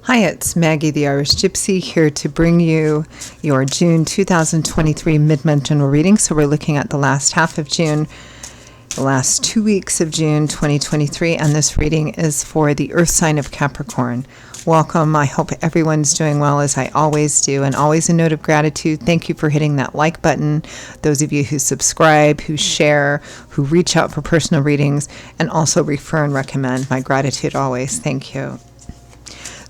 Hi, it's Maggie the Irish Gypsy here to bring you your June 2023 mid-month general reading. So we're looking at the last half of June, the last 2 weeks of June 2023, and this reading is for the Earth sign of Capricorn. Welcome. I hope everyone's doing well, as I always do, and always a note of gratitude. Thank you for hitting that like button. Those of you who subscribe, who share, who reach out for personal readings, and also refer and recommend. My gratitude always. Thank you.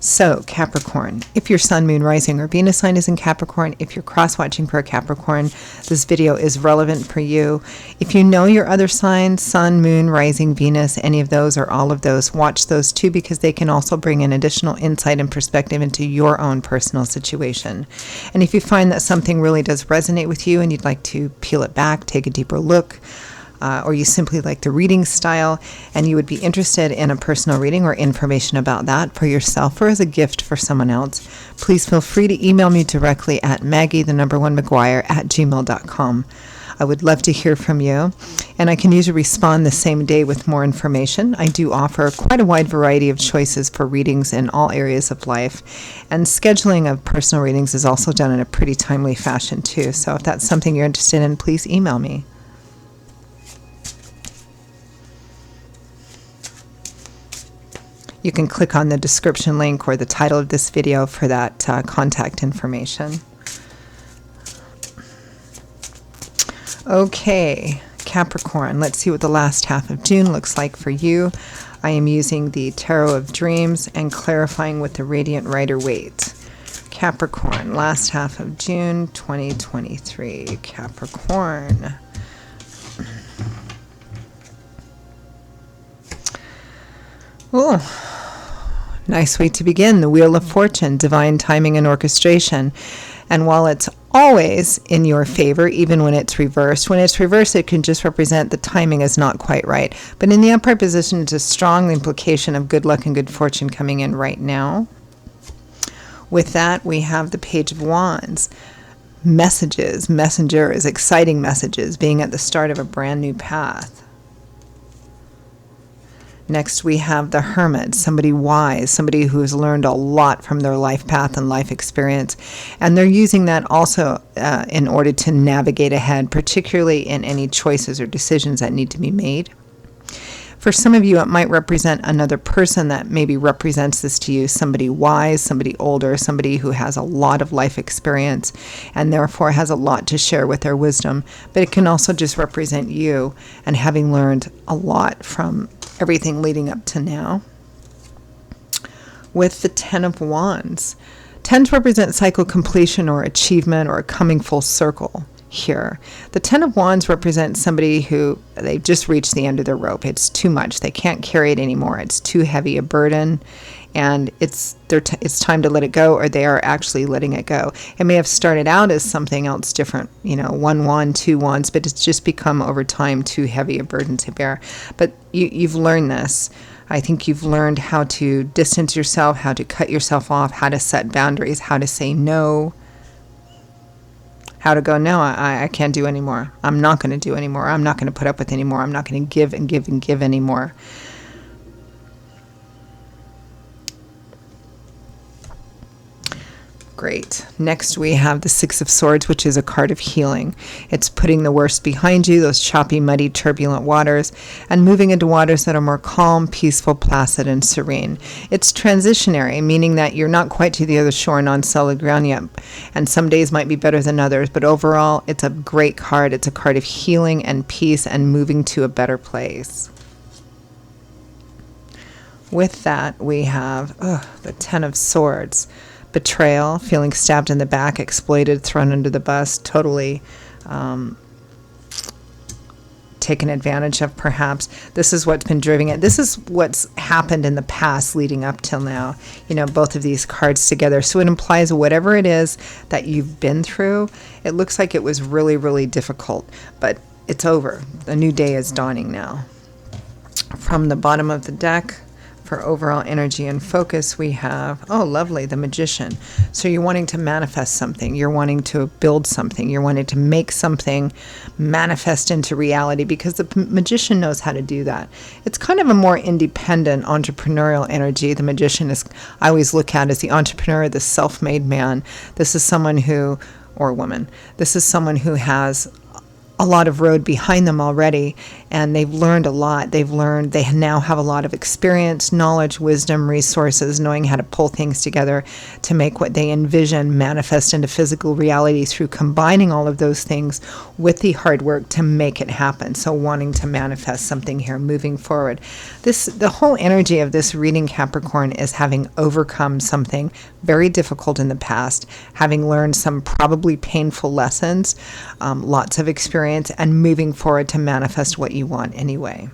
So, Capricorn, if your sun, moon, rising, or Venus sign is in Capricorn, if you're cross-watching for a Capricorn, this video is relevant for you. If you know your other signs, sun, moon, rising, Venus, any of those or all of those, watch those too, because they can also bring an additional insight and perspective into your own personal situation. And if you find that something really does resonate with you and you'd like to peel it back, take a deeper look, or you simply like the reading style and you would be interested in a personal reading or information about that for yourself or as a gift for someone else, please feel free to email me directly at maggie1mcguire@gmail.com. I would love to hear from you, and I can usually respond the same day with more information. I do offer quite a wide variety of choices for readings in all areas of life, and scheduling of personal readings is also done in a pretty timely fashion too. So if that's something you're interested in, please email me. You can click on the description link or the title of this video for that contact information. Okay, Capricorn, let's see what the last half of June looks like for you. I am using the Tarot of Dreams and clarifying with the Radiant Rider-Waite. Capricorn, last half of June 2023. Capricorn. Oh, nice way to begin. The Wheel of Fortune, divine timing and orchestration. And while it's always in your favor, even when it's reversed, it can just represent the timing is not quite right. But in the upright position, it's a strong implication of good luck and good fortune coming in right now. With that, we have the Page of Wands. Messengers, exciting messages, being at the start of a brand new path. Next, we have the Hermit, somebody wise, somebody who has learned a lot from their life path and life experience. And they're using that also in order to navigate ahead, particularly in any choices or decisions that need to be made. For some of you, it might represent another person that maybe represents this to you, somebody wise, somebody older, somebody who has a lot of life experience and therefore has a lot to share with their wisdom. But it can also just represent you and having learned a lot from everything leading up to now. With the Ten of Wands, tens represent cycle completion or achievement or coming full circle here. The Ten of Wands represents somebody who they've just reached the end of their rope. It's too much. They can't carry it anymore. It's too heavy a burden, and it's time to let it go, or they are actually letting it go. It may have started out as something else different, one wand, two wands, but it's just become over time too heavy a burden to bear. But you've learned this. I think you've learned how to distance yourself, how to cut yourself off, how to set boundaries, how to say no, how to go, no, I can't do anymore. I'm not going to do anymore. I'm not going to put up with anymore. I'm not going to give and give and give anymore. Great. Next, we have the Six of Swords, which is a card of healing. It's putting the worst behind you, those choppy, muddy, turbulent waters, and moving into waters that are more calm, peaceful, placid, and serene. It's transitionary, meaning that you're not quite to the other shore and on solid ground yet, and some days might be better than others, but overall, it's a great card. It's a card of healing and peace and moving to a better place. With that, we have the Ten of Swords. Betrayal, feeling stabbed in the back, exploited, thrown under the bus, totally taken advantage of perhaps. This is what's been driving it. This is what's happened in the past leading up till now. Both of these cards together. So it implies whatever it is that you've been through, it looks like it was really, really difficult, but it's over. A new day is dawning now. From the bottom of the deck, For overall energy and focus, we have, oh, lovely, the Magician. So you're wanting to manifest something. You're wanting to build something. You're wanting to make something manifest into reality, because the Magician knows how to do that. It's kind of a more independent entrepreneurial energy. The Magician is, I always look at as the entrepreneur, the self-made man. This is someone who, or woman, this is someone who has a lot of road behind them already, and they've learned a lot. They now have a lot of experience, knowledge, wisdom, resources, knowing how to pull things together to make what they envision manifest into physical reality through combining all of those things with the hard work to make it happen. So wanting to manifest something here, moving forward. The whole energy of this reading, Capricorn, is having overcome something very difficult in the past, having learned some probably painful lessons, lots of experience, and moving forward to manifest what you want anyway.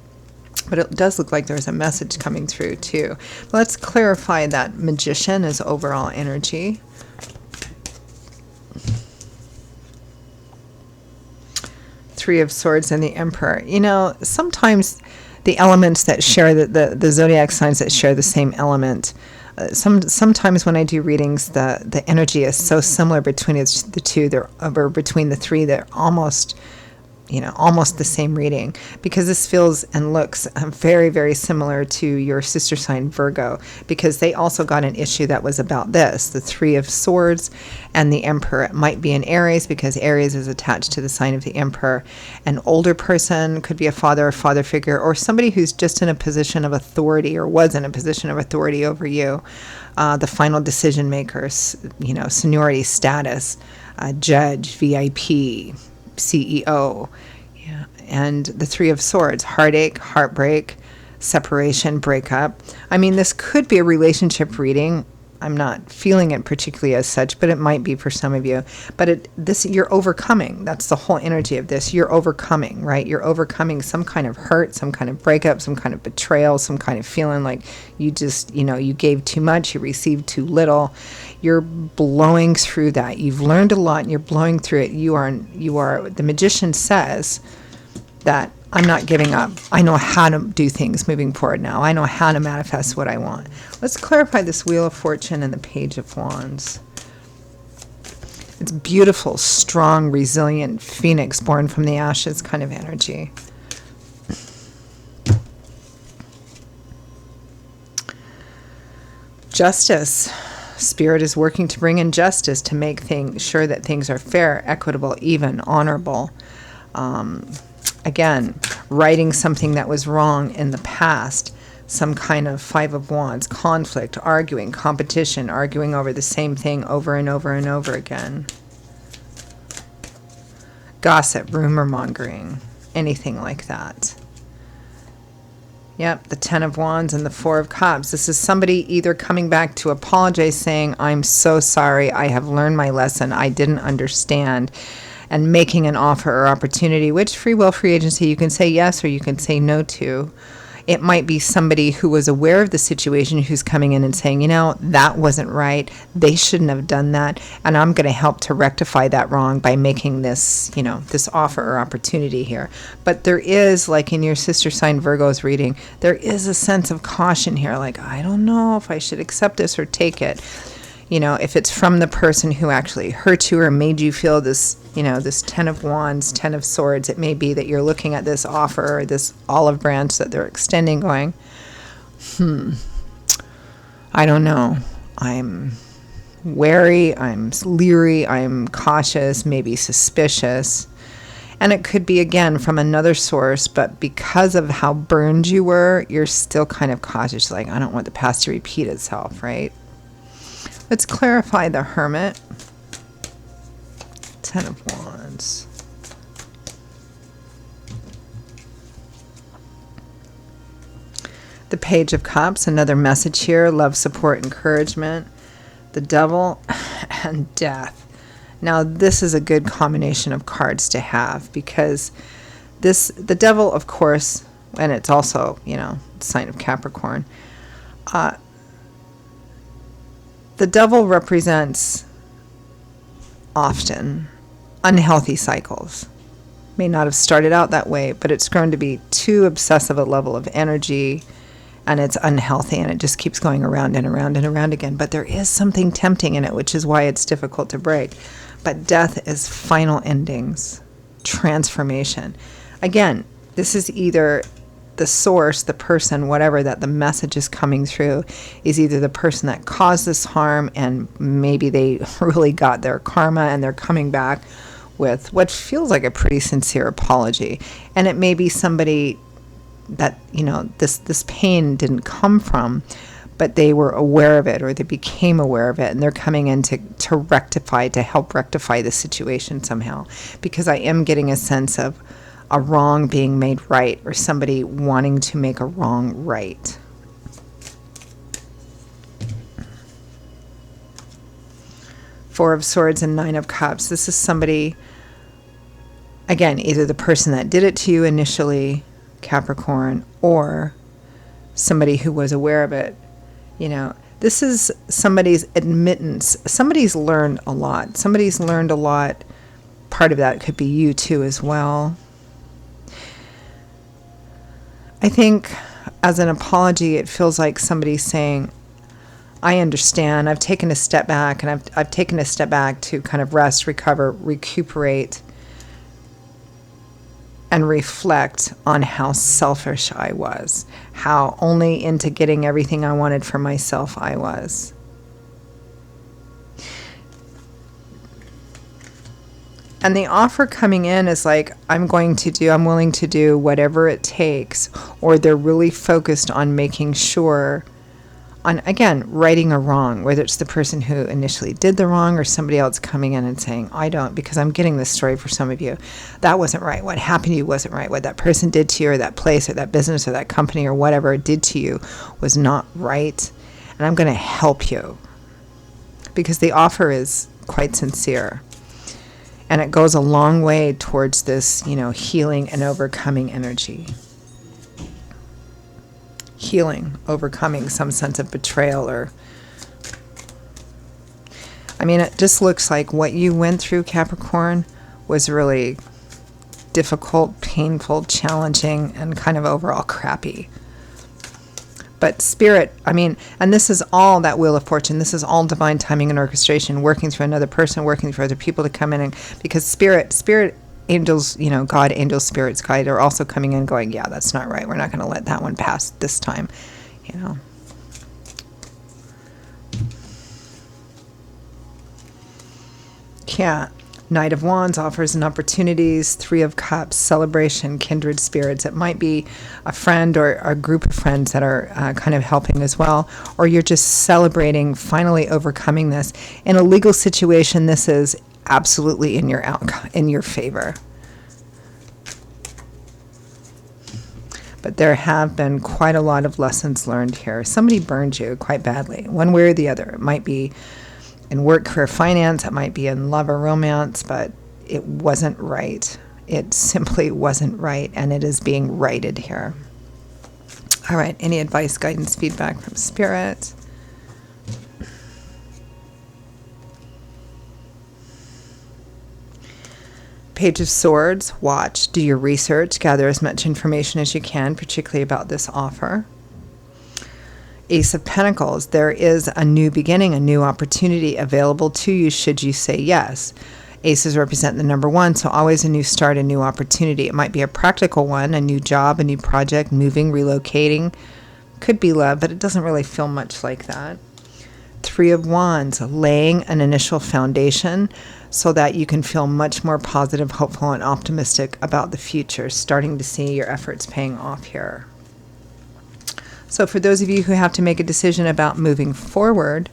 But it does look like there's a message coming through too. Let's clarify that Magician is overall energy. Three of Swords and the Emperor. You know, sometimes the elements that share, the zodiac signs that share the same element, sometimes when I do readings, the energy is so similar between the two, or between the three, they're almost the same reading, because this feels and looks very, very similar to your sister sign Virgo, because they also got an issue that was about this, the Three of Swords and the Emperor. It might be in Aries, because Aries is attached to the sign of the Emperor. An older person, could be a father or father figure, or somebody who's just in a position of authority, or was in a position of authority over you. The final decision makers, seniority status, judge, VIP, CEO, yeah, and the Three of Swords, heartache, heartbreak, separation, breakup. I mean, this could be a relationship reading. I'm not feeling it particularly as such, but it might be for some of you. But you're overcoming. That's the whole energy of this. You're overcoming, right? You're overcoming some kind of hurt, some kind of breakup, some kind of betrayal, some kind of feeling like you just, you gave too much, you received too little. You're blowing through that. You've learned a lot and you're blowing through it. You are, the Magician says that I'm not giving up. I know how to do things moving forward now. I know how to manifest what I want. Let's clarify this Wheel of Fortune and the Page of Wands. It's beautiful, strong, resilient phoenix born from the ashes kind of energy. Justice. Spirit is working to bring in justice, to make sure that things are fair, equitable, even, honorable. Again, righting something that was wrong in the past, some kind of Five of Wands, conflict, arguing, competition, arguing over the same thing over and over and over again. Gossip, rumor mongering, anything like that. Yep, the Ten of Wands and the Four of Cups. This is somebody either coming back to apologize, saying, I'm so sorry, I have learned my lesson, I didn't understand, and making an offer or opportunity, which free will, free agency, you can say yes or you can say no to. It might be somebody who was aware of the situation who's coming in and saying, that wasn't right. They shouldn't have done that. And I'm going to help to rectify that wrong by making this, this offer or opportunity here. But there is, like in your sister sign Virgo's reading, there is a sense of caution here. Like, I don't know if I should accept this or take it. If it's from the person who actually hurt you or made you feel this, this Ten of Wands, Ten of Swords, it may be that you're looking at this offer or this olive branch that they're extending going, I don't know. I'm wary, I'm leery, I'm cautious, maybe suspicious. And it could be, again, from another source, but because of how burned you were, you're still kind of cautious, like, I don't want the past to repeat itself, right? Let's clarify the Hermit. Ten of Wands. The Page of Cups, another message here, love, support, encouragement. The Devil and Death. Now, this is a good combination of cards to have, because the Devil, of course, and it's also, sign of Capricorn, the Devil represents often unhealthy cycles. May not have started out that way, but it's grown to be too obsessive a level of energy and it's unhealthy, and it just keeps going around and around and around again. But there is something tempting in it, which is why it's difficult to break. But death is final endings, transformation. Again, this is either the source, the person, whatever, that the message is coming through is either the person that caused this harm, and maybe they really got their karma and they're coming back with what feels like a pretty sincere apology. And it may be somebody that, this pain didn't come from, but they were aware of it, or they became aware of it, and they're coming in to rectify, to help rectify the situation somehow. Because I am getting a sense of a wrong being made right, or somebody wanting to make a wrong right. Four of Swords and Nine of Cups. This is somebody, again, either the person that did it to you initially, Capricorn, or somebody who was aware of it. This is somebody's admittance. Somebody's learned a lot. Somebody's learned a lot. Part of that could be you too as well. I think as an apology, it feels like somebody's saying, I understand. I've taken a step back, and I've taken a step back to kind of rest, recover, recuperate, and reflect on how selfish I was, how only into getting everything I wanted for myself I was. And the offer coming in is like, I'm willing to do whatever it takes, or they're really focused on making sure, on, again, righting a wrong, whether it's the person who initially did the wrong or somebody else coming in and saying, I don't, because I'm getting this story for some of you. That wasn't right. What happened to you wasn't right. What that person did to you, or that place, or that business, or that company, or whatever it did to you was not right. And I'm going to help you. Because the offer is quite sincere. And it goes a long way towards this, healing and overcoming energy. Healing, overcoming some sense of betrayal, or it just looks like what you went through, Capricorn, was really difficult, painful, challenging, and kind of overall crappy. But Spirit, and this is all that Wheel of Fortune. This is all divine timing and orchestration, working through another person, working through other people to come in. And because spirit angels, God, angels, spirits, guide are also coming in going, yeah, that's not right. We're not going to let that one pass this time, Yeah. Knight of Wands offers an opportunities. Three of Cups, celebration, kindred spirits. It might be a friend or a group of friends that are kind of helping as well. Or you're just celebrating finally overcoming this. In a legal situation, this is absolutely in your favor. But there have been quite a lot of lessons learned here. Somebody burned you quite badly, one way or the other. It might be in work, career, finance. It might be in love or romance, but it wasn't right. It simply wasn't right, and it is being righted here. All right, any advice, guidance, feedback from Spirit? Page of Swords, watch, do your research, gather as much information as you can, particularly about this offer. Ace of Pentacles, there is a new beginning, a new opportunity available to you should you say yes. Aces represent the number one, so always a new start, a new opportunity. It might be a practical one, a new job, a new project, moving, relocating. Could be love, but it doesn't really feel much like that. Three of Wands, laying an initial foundation so that you can feel much more positive, hopeful, and optimistic about the future, starting to see your efforts paying off here. So for those of you who have to make a decision about moving forward,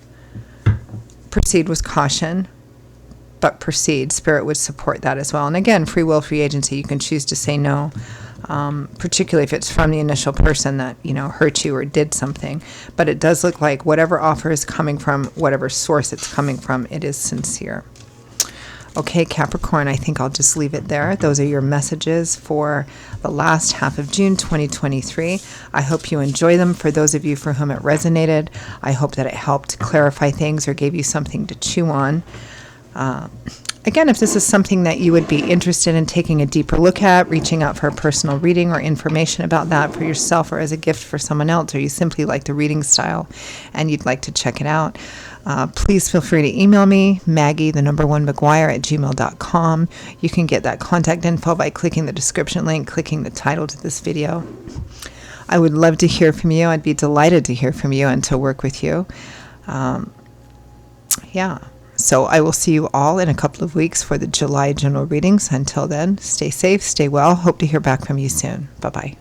proceed with caution, but proceed. Spirit would support that as well. And again, free will, free agency, you can choose to say no, particularly if it's from the initial person that, hurt you or did something. But it does look like whatever offer is coming from, whatever source it's coming from, it is sincere. Okay, Capricorn, I think I'll just leave it there. Those are your messages for the last half of June 2023. I hope you enjoy them. For those of you for whom it resonated, I hope that it helped clarify things or gave you something to chew on. Again, if this is something that you would be interested in taking a deeper look at, reaching out for a personal reading or information about that for yourself or as a gift for someone else, or you simply like the reading style and you'd like to check it out, please feel free to email me, Maggie1McGuire@gmail.com. You can get that contact info by clicking the description link, clicking the title to this video. I would love to hear from you. I'd be delighted to hear from you and to work with you. So I will see you all in a couple of weeks for the July general readings. Until then, stay safe, stay well. Hope to hear back from you soon. Bye-bye.